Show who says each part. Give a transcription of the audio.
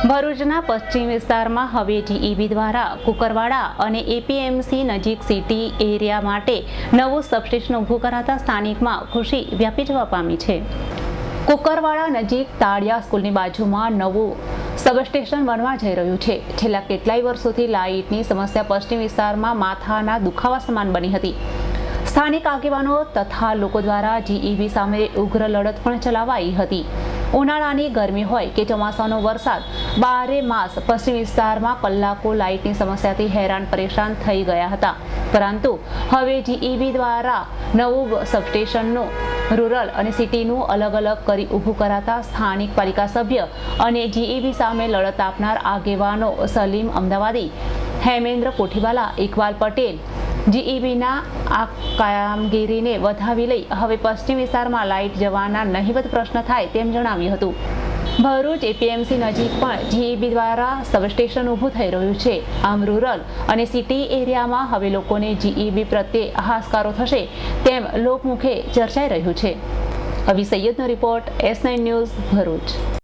Speaker 1: ભરૂચના પશ્ચિમ વિસ્તારમાં હવે જીઈબી દ્વારા કુકરવાડા અને એપીએમસી નજીક સિટી એરિયા માટે નવું સબસ્ટેશન ઊભું કરાતા સ્થાનિકમાં ખુશી વ્યાપી જવા પામી છે। કુકરવાડા નજીક તાળિયા સ્કૂલની બાજુમાં નવું સબસ્ટેશન બનવા જઈ રહ્યું છે। છેલ્લા કેટલાય વર્ષોથી લાઇટની સમસ્યા પશ્ચિમ વિસ્તારમાં માથાના દુખાવા સમાન બની હતી। સ્થાનિક આગેવાનો તથા લોકો દ્વારા જીઈબી સામે ઉગ્ર લડત પણ ચલાવાઈ હતી। ઉનાળાની ગરમી હોય કે ચોમાસાનો વરસાદ, બારે માસ પશ્ચિમ વિસ્તારમાં કલાકો લાઇટની સમસ્યાથી હેરાન પરેશાન થઈ ગયા હતા। પરંતુ હવે જીઈબી દ્વારા નવું સબસ્ટેશનનું રૂરલ અને સિટીનું અલગ અલગ કરી ઊભું કરાતા સ્થાનિક પાલિકા સભ્ય અને જીઈબી સામે લડત આપનાર આગેવાનો સલીમ અમદાવાદી, હેમેન્દ્ર કોઠીવાલા, ઇકબાલ પટેલ જીઈબીના આ કામગીરીને વધાવી લઈ હવે પશ્ચિમ વિસ્તારમાં લાઇટ જવાના નહિવત પ્રશ્ન થાય તેમ જણાવ્યું હતું। ભરૂચ એપીએમસી નજીક પણ જીઈબી દ્વારા સબસ્ટેશન ઊભું થઈ રહ્યું છે। આમ રૂરલ અને સિટી એરિયામાં હવે લોકોને જીઈબી પ્રત્યે હાશકારો થશે તેમ લોકમુખે ચર્ચાઈ રહ્યું છે। અવી સૈયદનો રિપોર્ટ, S9 ન્યૂઝ, ભરૂચ।